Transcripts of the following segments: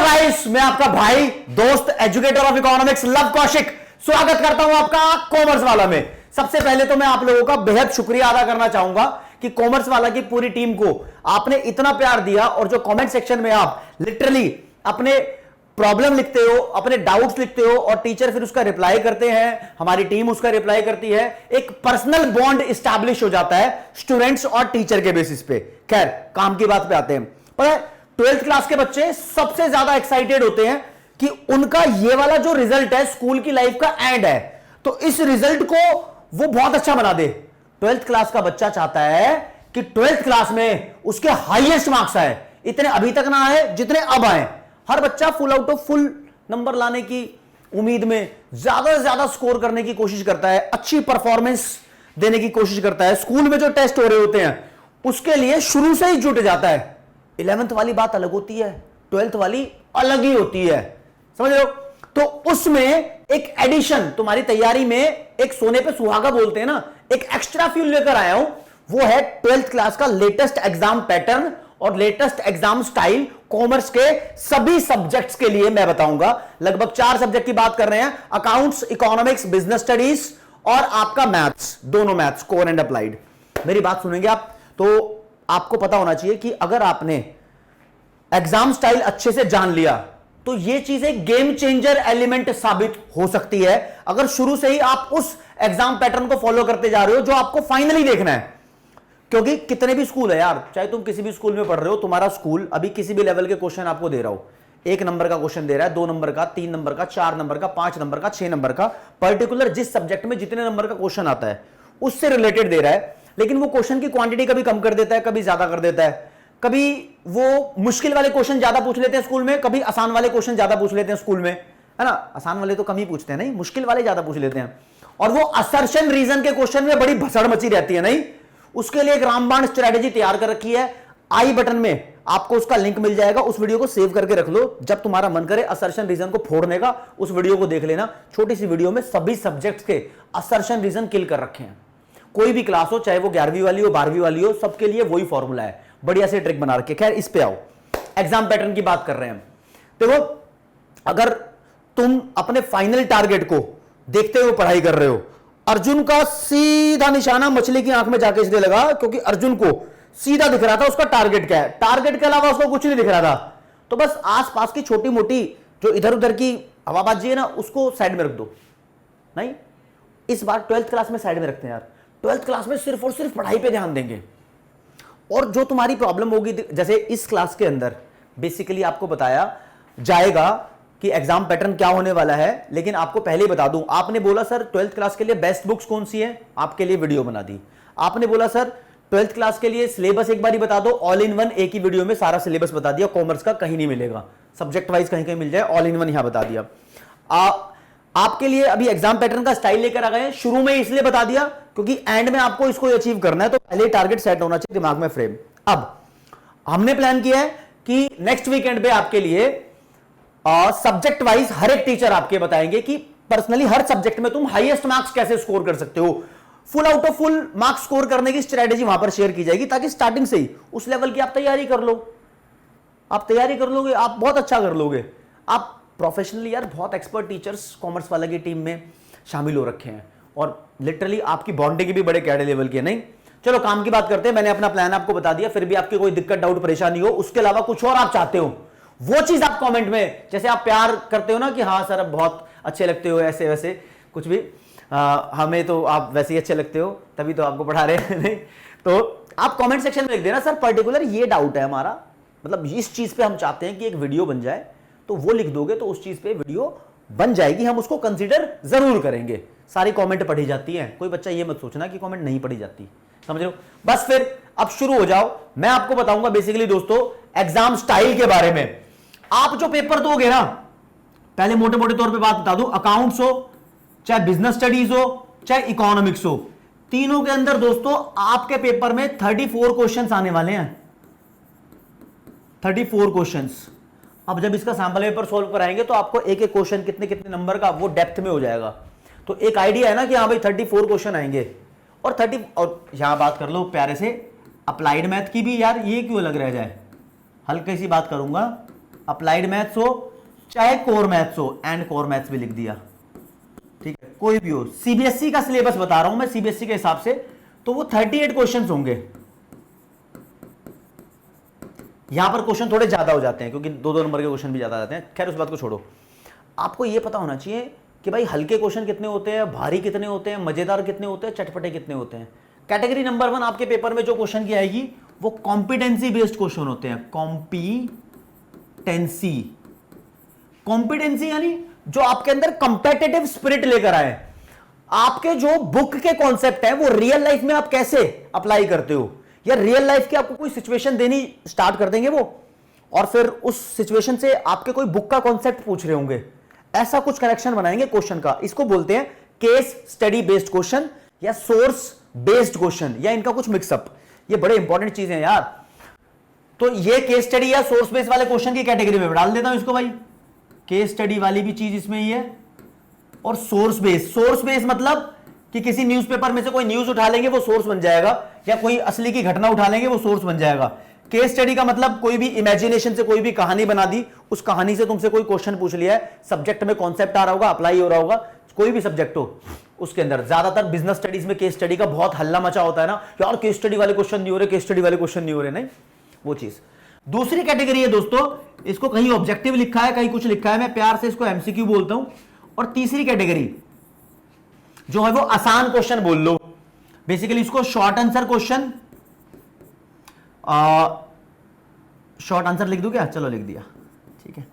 Guys, मैं आपका भाई दोस्त educator of economics love Kaushik स्वागत करता हूं आपका कॉमर्स वाला में। सबसे पहले तो मैं आप लोगों का बेहद शुक्रिया अदा करना चाहूंगा कि कॉमर्स वाला की पूरी टीम को आपने इतना प्यार दिया और जो कमेंट सेक्शन में आप लिटरली अपने प्रॉब्लम लिखते हो, अपने डाउट्स लिखते हो और टीचर फिर उसका रिप्लाई करते हैं, हमारी टीम उसका रिप्लाई करती है, एक पर्सनल बॉन्ड इस्टैब्लिश हो जाता है स्टूडेंट्स और टीचर के बेसिस पे। खैर, काम की बात पे आते हैं। पता है 12th क्लास के बच्चे सबसे ज्यादा एक्साइटेड होते हैं कि उनका ये वाला जो रिजल्ट है स्कूल की लाइफ का एंड है, तो इस रिजल्ट को वो बहुत अच्छा बना दे। 12th क्लास का बच्चा चाहता है कि 12th क्लास में उसके हाईएस्ट मार्क्स आए, इतने अभी तक ना आए जितने अब आए। हर बच्चा full out of full number लाने की उम्मीद में ज्यादा से ज्यादा स्कोर करने की कोशिश करता है, अच्छी परफॉर्मेंस देने की कोशिश करता है। स्कूल में जो टेस्ट हो रहे होते हैं उसके लिए शुरू से ही जुट जाता है। 11th वाली बात अलग होती है, 12th वाली अलग ही होती है, समझ रहे हो? तो उसमें एक एडिशन तुम्हारी तैयारी में, एक सोने पे सुहागा बोलते हैं ना, एक एक्स्ट्रा फ्यूल लेकर आया हूं। वो है 12th क्लास का लेटेस्ट एग्जाम पैटर्न और लेटेस्ट एग्जाम स्टाइल कॉमर्स के सभी सब्जेक्ट्स के लिए मैं बताऊंगा। लगभग 4 सब्जेक्ट की बात कर रहे हैं, अकाउंट्स, इकोनॉमिक्स, बिजनेस स्टडीज और आपका मैथ्स, दोनों मैथ्स, कोर एंड अप्लाइड। मेरी बात सुनेंगे आप तो आपको पता होना चाहिए कि अगर आपने एग्जाम स्टाइल अच्छे से जान लिया तो यह चीज एक गेम चेंजर एलिमेंट साबित हो सकती है, अगर शुरू से ही आप उस एग्जाम पैटर्न को फॉलो करते जा रहे हो जो आपको फाइनली देखना है। क्योंकि कितने भी स्कूल है यार, चाहे तुम किसी भी स्कूल में पढ़ रहे हो, तुम्हारा स्कूल अभी किसी भी लेवल के क्वेश्चन आपको दे रहा हो, 1 नंबर का क्वेश्चन दे रहा है, 2 नंबर का, 3 नंबर का, 4 नंबर का, 5 नंबर का, 6 नंबर का, पर्टिकुलर जिस सब्जेक्ट में जितने नंबर का क्वेश्चन आता है उससे रिलेटेड दे रहा है। लेकिन वो क्वेश्चन की क्वांटिटी कभी कम कर देता है, कभी ज्यादा कर देता है, कभी वो मुश्किल वाले क्वेश्चन ज्यादा पूछ लेते हैं स्कूल में, कभी आसान वाले क्वेश्चन ज्यादा पूछ लेते हैं स्कूल में, है ना? आसान वाले तो कम ही पूछते हैं, नहीं, मुश्किल वाले ज्यादा पूछ लेते हैं। और वो असर्शन रीजन के क्वेश्चन में बड़ी भसड़ मची रहती है, नहीं? उसके लिए एक रामबाण स्ट्रेटेजी तैयार कर रखी है। आई बटन में आपको उसका लिंक मिल जाएगा, उस वीडियो को सेव करके रख लो। जब तुम्हारा मन करे असर्शन रीजन को फोड़ने का, उस वीडियो को देख लेना। छोटी सी वीडियो में सभी सब्जेक्ट्स के असर्शन रीजन किल कर रखे हैं। कोई भी क्लास हो, चाहे वो 11वीं वाली हो, 12वीं वाली हो, सबके लिए वही फॉर्मूला है, बढ़िया से ट्रिक बना रखे। खैर, इस पे आओ, एग्जाम पैटर्न की बात कर रहे हैं। देखो, अगर तुम अपने फाइनल टारगेट को देखते हुए पढ़ाई कर रहे हो, अर्जुन का सीधा निशाना मछली की आंख में जाके इसलिए लगा क्योंकि अर्जुन को सीधा दिख रहा था उसका टारगेट क्या है, टारगेट के अलावा उसको कुछ नहीं दिख रहा था। तो बस आसपास की छोटी मोटी जो इधर उधर की हवाबाजी है ना, उसको साइड में रख दो। नहीं, इस बार 12th क्लास में साइड में रखते हैं यार। 12th क्लास में सिर्फ और सिर्फ पढ़ाई पे ध्यान देंगे। और जो तुम्हारी प्रॉब्लम होगी, जैसे इस क्लास के अंदर बेसिकली आपको बताया जाएगा कि एग्जाम पैटर्न क्या होने वाला है, लेकिन आपको पहले ही बता दूं, आपने बोला सर 12th क्लास के लिए बेस्ट बुक्स कौन सी है, आपके लिए वीडियो बना दी। आपने बोला सर 12th क्लास के लिए सिलेबस एक बार बता दो, ऑल इन वन, एक ही वीडियो में सारा सिलेबस बता दिया। कॉमर्स का कहीं नहीं मिलेगा, सब्जेक्ट वाइज कहीं कहीं मिल जाए, ऑल इन वन यहां बता दिया। आपके लिए अभी एग्जाम पैटर्न का स्टाइल लेकर आ गए, शुरू में इसलिए बता दिया क्योंकि एंड में आपको इसको अचीव करना है, तो पहले टारगेट सेट होना चाहिए दिमाग में, फ्रेम। अब हमने प्लान किया है कि नेक्स्ट वीकेंड पे आपके लिए सब्जेक्ट वाइज हर एक टीचर आपके बताएंगे कि पर्सनली हर सब्जेक्ट में तुम हाईएस्ट मार्क्स कैसे स्कोर कर सकते हो। Full out of full marks score करने की स्ट्रेटेजी वहां पर शेयर की जाएगी, ताकि स्टार्टिंग से ही उस लेवल की आप तैयारी कर लो। आप तैयारी कर लोगे, आप बहुत अच्छा कर लोगे। आप प्रोफेशनली यार बहुत एक्सपर्ट टीचर्स कॉमर्स वाला की टीम में शामिल हो रखे हैं और लिटरली आपकी बॉन्डिंग भी बड़े कैडे लेवल की है। नहीं, चलो काम की बात करते हैं। मैंने अपना प्लान आपको बता दिया, फिर भी आपकी कोई दिक्कत, डाउट, परेशानी हो, उसके अलावा कुछ और आप चाहते हो, वो चीज आप कमेंट में, जैसे आप प्यार करते हो ना कि हाँ सर अब बहुत अच्छे लगते हो, ऐसे वैसे कुछ भी, हमें तो आप वैसे ही अच्छे लगते हो, तभी तो आपको पढ़ा रहे हैं। नहीं तो आप कमेंट सेक्शन में लिख देना सर पर्टिकुलर ये डाउट है हमारा, मतलब इस चीज पे हम चाहते हैं कि एक वीडियो बन जाए, तो वो लिख दोगे तो उस चीज पे वीडियो बन जाएगी, हम उसको कंसीडर जरूर करेंगे। सारी कमेंट पढ़ी जाती हैं, कोई बच्चा ये मत सोचना कि कमेंट नहीं पढ़ी जाती, समझ रहे हो? बस फिर अब शुरू हो जाओ। मैं आपको बताऊंगा बेसिकली दोस्तों एग्जाम स्टाइल के बारे में। आप जो पेपर दोगे ना, पहले मोटे मोटे तौर पे बात बता दूं, अकाउंट्स हो, चाहे बिजनेस स्टडीज हो, चाहे इकोनॉमिक्स हो, तीनों के अंदर दोस्तों आपके पेपर में 34 क्वेश्चंस आने वाले हैं। 34 क्वेश्चंस। अब जब इसका सैंपल पेपर सॉल्व कराएंगे तो आपको एक एक क्वेश्चन कितने कितने नंबर का वो डेप्थ में हो जाएगा, तो एक आइडिया है ना कि हाँ भाई 34 क्वेश्चन आएंगे। और यहां बात कर लो प्यारे से अप्लाइड मैथ की भी, यार ये क्यों अलग रह जाए, हल्की सी बात करूंगा अप्लाइड मैथ्स हो चाहे कोर मैथ्स हो, एंड कोर मैथ्स भी लिख दिया, ठीक है, कोई भी हो। सीबीएसई का सिलेबस बता रहा हूं मैं, सीबीएसई के हिसाब से तो वो 38 क्वेश्चंस होंगे। यहां पर क्वेश्चन थोड़े ज्यादा हो जाते हैं क्योंकि 2-2 नंबर के क्वेश्चन भी ज्यादा जाते हैं। खैर उस बात को छोड़ो, आपको यह पता होना चाहिए कि भाई हल्के क्वेश्चन कितने होते हैं, भारी कितने होते हैं, मजेदार कितने होते हैं, चटपटे कितने होते हैं। कैटेगरी नंबर 1 आपके पेपर में जो क्वेश्चन की आएगी वो कॉम्पिटेंसी बेस्ड क्वेश्चन होते हैं। कॉम्पिटेंसी यानी जो आपके अंदर कंपेटिटिव स्पिरिट लेकर आए, आपके जो बुक के कॉन्सेप्ट है वो रियल लाइफ में आप कैसे अप्लाई करते हो, या रियल लाइफ की आपको कोई सिचुएशन देनी स्टार्ट कर देंगे वो, और फिर उस सिचुएशन से आपके कोई बुक का कॉन्सेप्ट पूछ रहे होंगे, ऐसा कुछ कनेक्शन बनाएंगे क्वेश्चन का। इसको बोलते हैं केस स्टडी बेस्ड क्वेश्चन या सोर्स बेस्ड क्वेश्चन, या इनका कुछ मिक्सअप। ये बड़े इंपॉर्टेंट चीजें हैं यार। तो ये केस स्टडी या सोर्स बेस्ड वाले क्वेश्चन की कैटेगरी में डाल देता हूं इसको भाई। केस स्टडी वाली भी चीज इसमें ही है, और सोर्स बेस्ड मतलब कि किसी न्यूज़पेपर में से कोई न्यूज उठा लेंगे वो सोर्स बन जाएगा, या कोई असली की घटना उठा लेंगे वो सोर्स बन जाएगा। केस स्टडी का मतलब कोई भी इमेजिनेशन से कोई भी कहानी बना दी, उस कहानी से तुमसे कोई क्वेश्चन पूछ लिया है, सब्जेक्ट में कॉन्सेप्ट आ रहा होगा, अप्लाई हो रहा होगा, कोई भी सब्जेक्ट हो उसके अंदर। ज्यादातर बिजनेस स्टडीज में केस स्टडी का बहुत हल्ला मचा होता है ना, यार केस स्टडी वाले क्वेश्चन नहीं हो रहे, केस स्टडी वाले क्वेश्चन नहीं हो रहे, नहीं वो चीज। दूसरी कैटेगरी है दोस्तों, इसको कहीं ऑब्जेक्टिव लिखा है कहीं कुछ लिखा है, मैं प्यार से इसको एमसीक्यू बोलता हूं। और तीसरी कैटेगरी जो है वो आसान क्वेश्चन बोल लो, बेसिकली इसको short answer question, short answer लिख दूं क्या, चलो लिख दिया, ठीक है।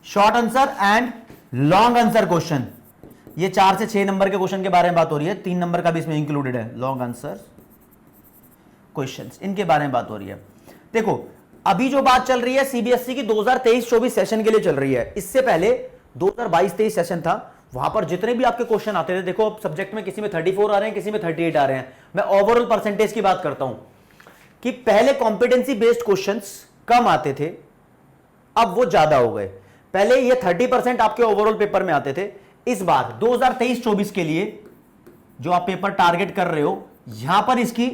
Short answer and long answer question, ये 4 से 6 नंबर के क्वेश्चन के बारे में बात हो रही है, 3 नंबर का भी इसमें इंक्लूडेड है। लॉन्ग आंसर क्वेश्चंस, इनके बारे में बात हो रही है। देखो अभी जो बात चल रही है सीबीएसई की 2023-24 सेशन के लिए चल रही है। इससे पहले 2022-23 सेशन था, वहां पर जितने भी आपके क्वेश्चन आते थे, देखो अब सब्जेक्ट में किसी में 34 आ रहे हैं, किसी में 38 आ रहे हैं। मैं ओवरऑल परसेंटेज की बात करता हूं कि पहले कॉम्पिटेंसी बेस्ड क्वेश्चंस कम आते थे, अब वो ज्यादा हो गए। पहले ये 30% आपके ओवरऑल पेपर में आते थे, इस बार 2023-24 के लिए जो आप पेपर टारगेट कर रहे हो, यहां पर इसकी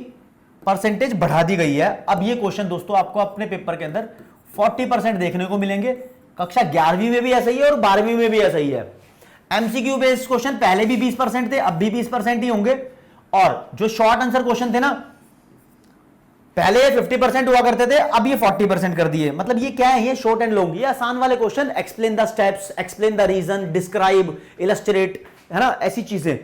परसेंटेज बढ़ा दी गई है। अब ये क्वेश्चन दोस्तों आपको अपने पेपर के अंदर 40% देखने को मिलेंगे। कक्षा 11वीं में भी ऐसा ही है और 12वीं में भी ऐसा ही है। एमसीक्यू बेस्ड क्वेश्चन पहले भी 20% थे, अब भी 20% ही होंगे। और जो शॉर्ट आंसर क्वेश्चन थे ना, पहले 50% हुआ करते थे, अब ये 40% कर दिए। मतलब ये क्या है, ये शॉर्ट एंड लॉन्ग, ये आसान वाले question, explain the steps, explain the reason, describe, illustrate, है ना, ऐसी चीजें।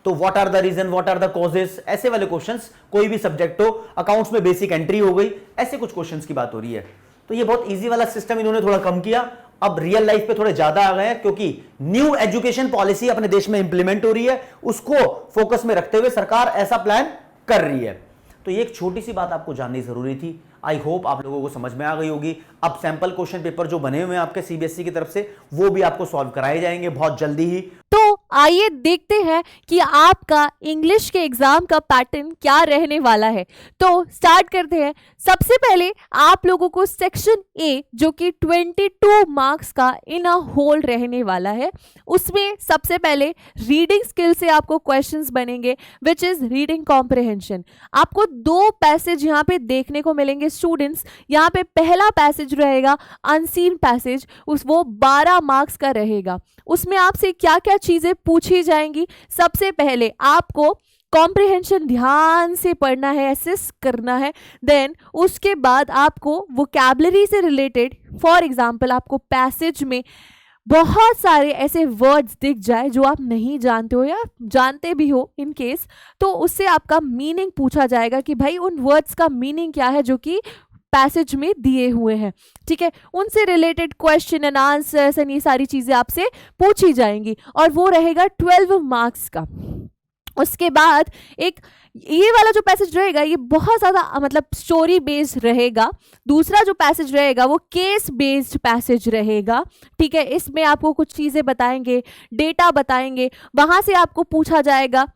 तो what are the reason, what are the causes, ऐसे वाले क्वेश्चंस, कोई भी सब्जेक्ट हो, अकाउंट्स में बेसिक एंट्री हो गई, ऐसे कुछ क्वेश्चंस की बात हो रही है। तो ये बहुत इजी वाला सिस्टम इन्होंने थोड़ा कम किया, अब रियल लाइफ पे थोड़े ज्यादा आ गए हैं, क्योंकि न्यू एजुकेशन पॉलिसी अपने देश में इंप्लीमेंट हो रही है, उसको फोकस में रखते हुए सरकार ऐसा प्लान कर रही है। तो ये एक छोटी सी बात आपको जाननी जरूरी थी। आई होप आप लोगों को समझ में आ गई होगी। अब सैंपल क्वेश्चन पेपर जो बने हुए हैं आपके सीबीएसई की तरफ से, वो भी आपको सॉल्व कराए जाएंगे बहुत जल्दी ही। तो आइए देखते हैं कि आपका इंग्लिश के एग्जाम का पैटर्न क्या रहने वाला है। तो स्टार्ट करते हैं। सबसे पहले आप लोगों को सेक्शन ए जो कि 22 मार्क्स का इन अ होल रहने वाला है, उसमें सबसे पहले रीडिंग स्किल से आपको क्वेश्चंस बनेंगे, विच इज रीडिंग कॉम्प्रिहेंशन। आपको 2 पैसेज यहाँ पे देखने को मिलेंगे स्टूडेंट्स। यहाँ पे पहला पैसेज रहेगा अनसीन पैसेज, वो 12 मार्क्स का रहेगा। उसमें आपसे क्या क्या चीजें पूछी जाएंगी। सबसे पहले आपको कॉम्प्रिहेंशन ध्यान से पढ़ना है, एसेस करना है। देन उसके बाद आपको वोकैबुलरी से रिलेटेड, फॉर एग्जांपल आपको पैसेज में बहुत सारे ऐसे वर्ड्स दिख जाए जो आप नहीं जानते हो या जानते भी हो इन केस, तो उससे आपका मीनिंग पूछा जाएगा कि भाई उन वर्ड्स का मीनिंग क्या है जो कि पैसेज में दिए हुए हैं। ठीक है, उनसे related question and answers and ये सारी चीजें आपसे पूछी जाएंगी, और वो रहेगा 12 मार्क्स का। उसके बाद एक ये वाला जो पैसेज रहेगा ये बहुत ज़्यादा मतलब स्टोरी बेस्ड रहेगा। दूसरा जो पैसेज रहेगा वो केस बेस्ड पैसेज रहेगा। ठीक है, इसमें आपको कुछ चीज़ें बताएंगे, डेटा बताएंगे, वहाँ से आपको पूछा जाएगा,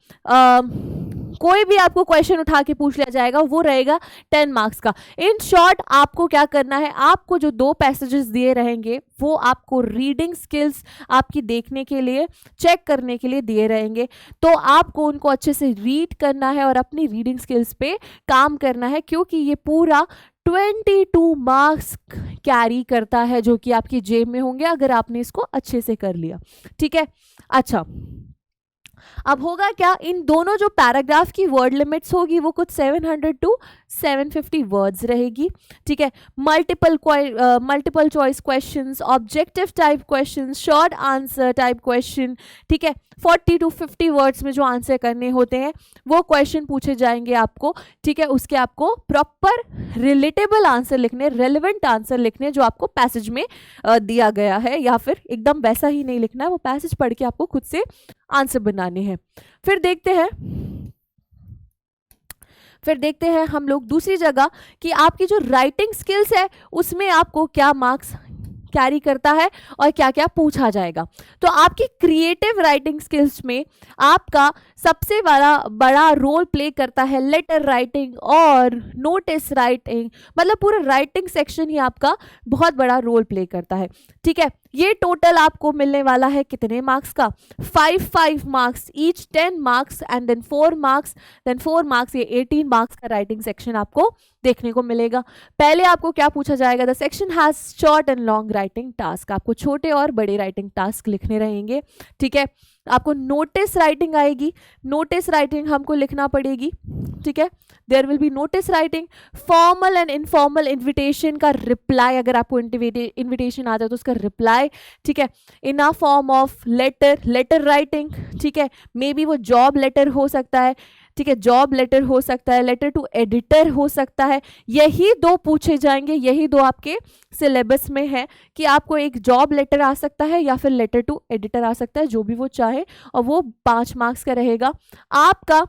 कोई भी आपको क्वेश्चन उठा के पूछ लिया जाएगा, वो रहेगा 10 मार्क्स का। इन शॉर्ट आपको क्या करना है, आपको जो 2 पैसेजेस दिए रहेंगे वो आपको रीडिंग स्किल्स आपकी देखने के लिए, चेक करने के लिए दिए रहेंगे। तो आपको उनको अच्छे से रीड करना है और अपनी रीडिंग स्किल्स पे काम करना है, क्योंकि ये पूरा 22 मार्क्स कैरी करता है, जो कि आपकी जेब में होंगे अगर आपने इसको अच्छे से कर लिया। ठीक है, अच्छा अब होगा क्या, इन दोनों जो पैराग्राफ की वर्ड लिमिट्स होगी वो कुछ 700 टू 750 वर्ड्स रहेगी। ठीक है, multiple choice questions, objective type questions, short answer type question. ठीक है, 40 टू 50 वर्ड्स में जो आंसर करने होते हैं वो क्वेश्चन पूछे जाएंगे आपको। ठीक है, उसके आपको प्रॉपर रिलेटेबल आंसर लिखने, रेलेवेंट आंसर लिखने जो आपको पैसेज में दिया गया है, या फिर एकदम वैसा ही नहीं लिखना है, वो पैसेज पढ़ के आपको खुद से आंसर बनाने हैं। फिर देखते हैं हम लोग दूसरी जगह कि आपकी जो राइटिंग स्किल्स है उसमें आपको क्या मार्क्स कैरी करता है और क्या क्या पूछा जाएगा। तो आपकी क्रिएटिव राइटिंग स्किल्स में आपका सबसे बड़ा रोल प्ले करता है लेटर राइटिंग और नोटिस राइटिंग, मतलब पूरा राइटिंग सेक्शन ही आपका बहुत बड़ा रोल प्ले करता है। ठीक है, ये टोटल आपको मिलने वाला है कितने मार्क्स का, 5 marks each, 10 marks and then 4 marks, ये 18 मार्क्स का राइटिंग सेक्शन आपको देखने को मिलेगा। पहले आपको क्या पूछा जाएगा, the section has short and long writing task, आपको छोटे और बड़े राइटिंग टास्क लिखने रहेंगे। ठीक है, आपको नोटिस राइटिंग आएगी, नोटिस राइटिंग हमको लिखना पड़ेगी। ठीक है, there will be notice writing, formal and informal invitation का रिप्लाई, अगर आपको इन्विटेशन आता है तो उसका रिप्लाई। ठीक है, in a form of letter writing. ठीक है, मे बी वो जॉब लेटर हो सकता है। ठीक है, जॉब लेटर हो सकता है, लेटर टू एडिटर हो सकता है। यही दो पूछे जाएंगे, यही दो आपके सिलेबस में है कि आपको एक जॉब लेटर आ सकता है या फिर लेटर टू एडिटर आ सकता है, जो भी वो चाहे, और वो 5 मार्क्स का रहेगा। आपका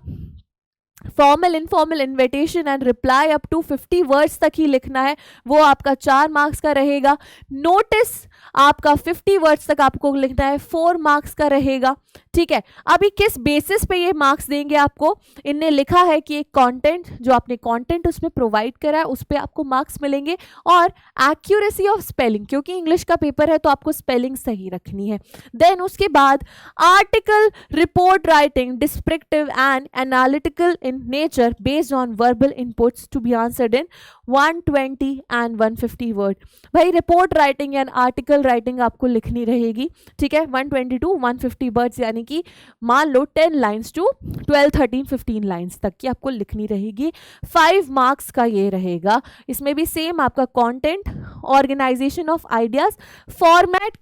formal informal invitation and reply up to 50 words तक ही लिखना है, वो आपका 4 मार्क्स का रहेगा। नोटिस आपका 50 वर्ड्स तक आपको लिखना है, 4 मार्क्स का रहेगा। ठीक है, अभी किस बेसिस पे ये मार्क्स देंगे आपको, इनने लिखा है कि एक कंटेंट, जो आपने कंटेंट उसमें प्रोवाइड करा है उस पे आपको मार्क्स मिलेंगे, और एक्यूरेसी ऑफ स्पेलिंग, क्योंकि इंग्लिश का पेपर है तो आपको स्पेलिंग सही रखनी है। देन उसके बाद article report writing, descriptive and analytical in nature based on verbal inputs to be answered in 120 and 150 word. भाई report writing and article writing आपको लिखनी रहेगी। ठीक है, 120 टू 150 वर्ड्स, यानी कि मान लो 10 लाइन्स टू 12, 13, 15 लाइन्स तक की आपको लिखनी रहेगी। 5 मार्क्स का ये रहेगा। इसमें भी सेम आपका content, organisation of ideas, format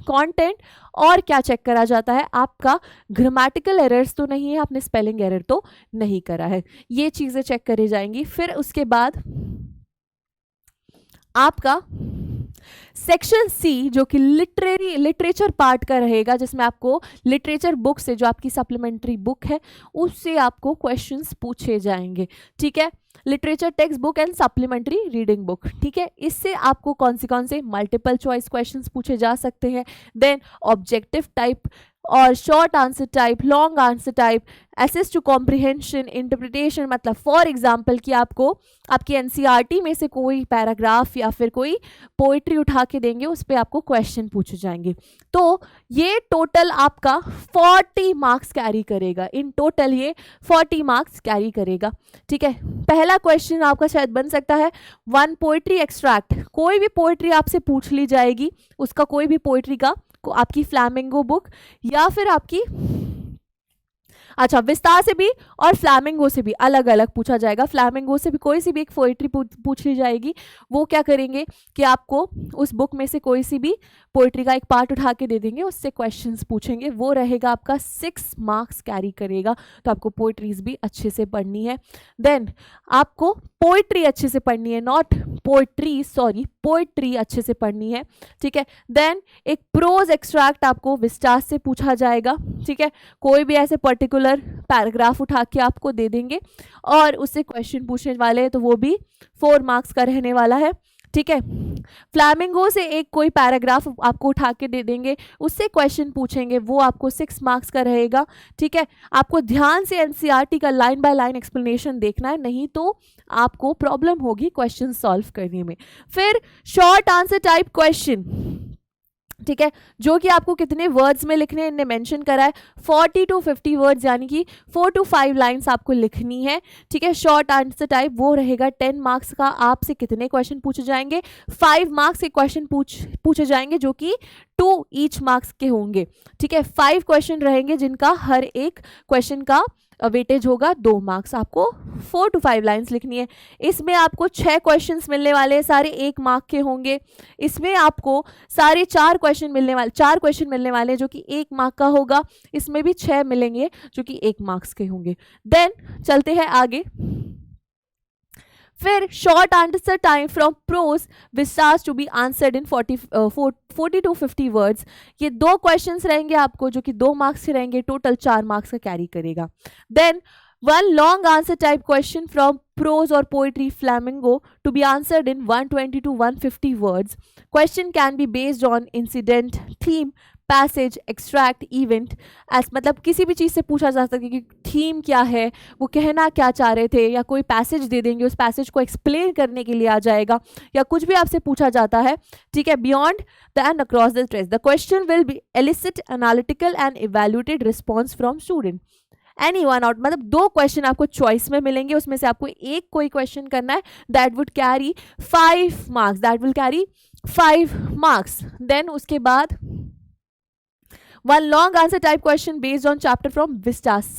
content, और क्या चेक करा जाता है, आपका ग्रामेटिकल एरर्स तो नहीं है, आपने स्पेलिंग एरर तो नहीं करा है, ये चीजें चेक करी जाएंगी। फिर उसके बाद आपका सेक्शन सी जो कि लिटरेचर पार्ट का रहेगा, जिसमें आपको लिटरेचर बुक से, जो आपकी सप्लीमेंट्री बुक है उससे आपको क्वेश्चंस पूछे जाएंगे। ठीक है, literature text book and supplementary reading book. ठीक है, इससे आपको कौन से मल्टीपल चॉइस क्वेश्चंस पूछे जा सकते हैं। देन ऑब्जेक्टिव टाइप और short answer type, long answer type, assess to comprehension, interpretation, मतलब फॉर एग्जाम्पल कि आपको आपकी एनसीईआरटी में से कोई पैराग्राफ या फिर कोई पोइट्री उठा के देंगे, उस पर आपको क्वेश्चन पूछे जाएंगे। तो ये टोटल आपका 40 मार्क्स कैरी करेगा, इन टोटल ये 40 मार्क्स कैरी करेगा। ठीक है, पहला क्वेश्चन आपका शायद बन सकता है 1 पोइट्री एक्सट्रैक्ट, कोई भी पोइट्री आपसे पूछ ली जाएगी, उसका कोई भी पोइट्री का, आपकी फ्लैमिंगो बुक या फिर आपकी, अच्छा विस्तार से भी और फ्लैमिंगो से भी अलग अलग पूछा जाएगा। फ्लैमिंगो से भी कोई सी भी एक पोइट्री पूछ ली जाएगी, वो क्या करेंगे कि आपको उस बुक में से कोई सी भी पोइट्री का एक पार्ट उठा के दे देंगे, उससे क्वेश्चंस पूछेंगे, वो रहेगा आपका 6 मार्क्स कैरी करेगा। तो आपको पोइट्रीज भी अच्छे से पढ़नी है। देन आपको पोइट्री अच्छे से पढ़नी है, नॉट पोइट्री, सॉरी पोइट्री अच्छे से पढ़नी है। ठीक है, देन एक प्रोज एक्सट्रैक्ट आपको विस्तार से पूछा जाएगा। ठीक है, कोई भी ऐसे पर्टिकुलर पैराग्राफ उठा के आपको दे देंगे और उससे क्वेश्चन पूछने वाले हैं, तो वो भी 4 मार्क्स का रहने वाला है। ठीक है, फ्लैमिंगो से एक कोई पैराग्राफ आपको उठा के दे देंगे, उससे क्वेश्चन पूछेंगे, वो आपको 6 मार्क्स का रहेगा। ठीक है, आपको ध्यान से एनसीईआरटी का लाइन बाय लाइन एक्सप्लेनेशन देखना है, नहीं तो आपको प्रॉब्लम होगी क्वेश्चन सॉल्व करने में। फिर शॉर्ट आंसर टाइप क्वेश्चन, ठीक है, जो कि आपको कितने वर्ड्स में लिखने हैं इनने मेंशन करा है 40 to 50 वर्ड्स, यानी कि 4 to 5 लाइंस आपको लिखनी है। ठीक है, शॉर्ट आंसर टाइप वो रहेगा 10 मार्क्स का। आपसे कितने क्वेश्चन पूछे जाएंगे? 5 मार्क्स के क्वेश्चन पूछे जाएंगे, जो कि 2 ईच मार्क्स के होंगे। ठीक है, 5 क्वेश्चन रहेंगे जिनका हर एक क्वेश्चन का वेटेज होगा 2 मार्क्स। आपको 4 to 5 लाइंस लिखनी है। इसमें आपको 6 क्वेश्चंस मिलने वाले हैं, सारे 1 मार्क के होंगे। इसमें आपको सारे 4 क्वेश्चन मिलने वाले हैं जो कि 1 मार्क का होगा। इसमें भी 6 मिलेंगे जो कि 1 मार्क्स के होंगे। देन चलते हैं आगे। फिर short answer time from prose which starts to be answered in 40 to 50 words. ये 2 क्वेश्चंस रहेंगे आपको जो कि 2 मार्क्स के रहेंगे, टोटल 4 मार्क्स का कैरी करेगा। Then 1 long answer type question from prose और poetry Flamingo to be answered in 120 to 150 words. Question can be based on incident, theme, passage, extract, event. मतलब किसी भी चीज़ से पूछा जा सकता है कि थीम क्या है, वो कहना क्या चाह रहे थे, या कोई पैसेज दे देंगे, उस पैसेज को एक्सप्लेन करने के लिए आ जाएगा, या कुछ भी आपसे पूछा जाता है। ठीक है, beyond the end across the trace the question will be elicit analytical and evaluated response from student. Any one out, मतलब 2 क्वेश्चन आपको चॉइस में मिलेंगे, उसमें से आपको एक कोई क्वेश्चन करना है। That would carry 5 marks. Then उसके बाद 1 long answer type question based on chapter from Vistas.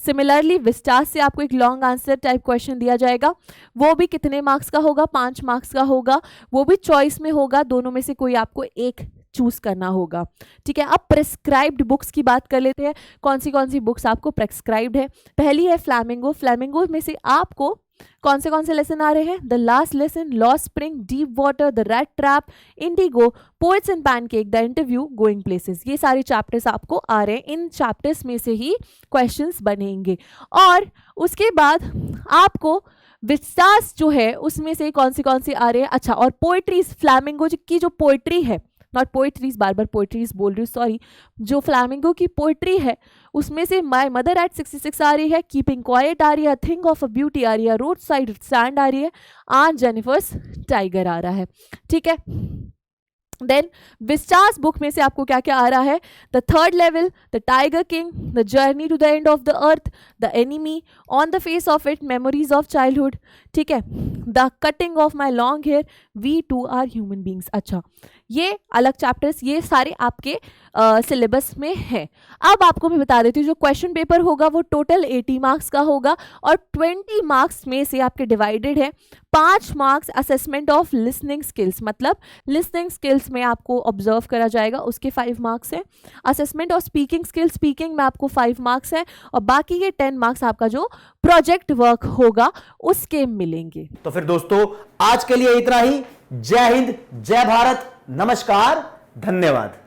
Similarly Vistas से आपको एक लॉन्ग आंसर टाइप क्वेश्चन दिया जाएगा। वो भी कितने मार्क्स का होगा? 5 मार्क्स का होगा। वो भी चॉइस में होगा, दोनों में से कोई आपको एक चूज करना होगा। ठीक है, अब प्रेस्क्राइब्ड बुक्स की बात कर लेते हैं। कौन सी बुक्स आपको प्रेस्क्राइब्ड है? पहली है फ्लैमिंगो में से आपको कौन से लेसन आ रहे हैं? The last lesson, lost spring, deep water, the red trap, Indigo, poets and pancake, the interview, going places. ये सारे चैप्टर्स आपको आ रहे हैं। इन चैप्टर्स में से ही क्वेश्चंस बनेंगे। और उसके बाद आपको विस्टास जो है उसमें से कौन से आ रहे हैं? अच्छा, और पोएट्रीज, फ्लैमिंगो की जो पोएट्री है, नॉट पोएट्रीज, बार पोएट्रीज बोल रही हूँ, सॉरी, जो फ्लैमिंगो की पोएट्री है उसमें से माय मदर एट 66 आ रही है, कीपिंग क्वाइट आ रही है, थिंग ऑफ अ ब्यूटी आ रही है, रोड साइड स्टैंड आ रही है, ऑन जेनिफर्स टाइगर आ रहा है। ठीक है, देन विस्टास बुक में से आपको क्या क्या आ रहा है? The third level, the tiger king, the journey to the end of the earth, the enemy, on the face of it, memories of childhood. ठीक है, the cutting of my long hair, we too are human beings. अच्छा, ये अलग chapters, ये सारे आपके syllabus में है। अब आपको मैं बता देती हूँ, जो क्वेश्चन पेपर होगा वो टोटल 80 मार्क्स का होगा, और 20 मार्क्स में से आपके डिवाइडेड है 5 marks assessment of listening skills. मतलब लिसनिंग स्किल्स में आपको ऑब्जर्व करा जाएगा, उसके 5 मार्क्स हैं। Assessment of speaking skills, speaking में आपको 5 मार्क्स हैं, और बाकी के 10 मार्क्स आपका जो प्रोजेक्ट वर्क होगा उसके मिलेंगे। तो फिर दोस्तों आज के लिए इतना ही। जय हिंद, जय भारत, नमस्कार, धन्यवाद।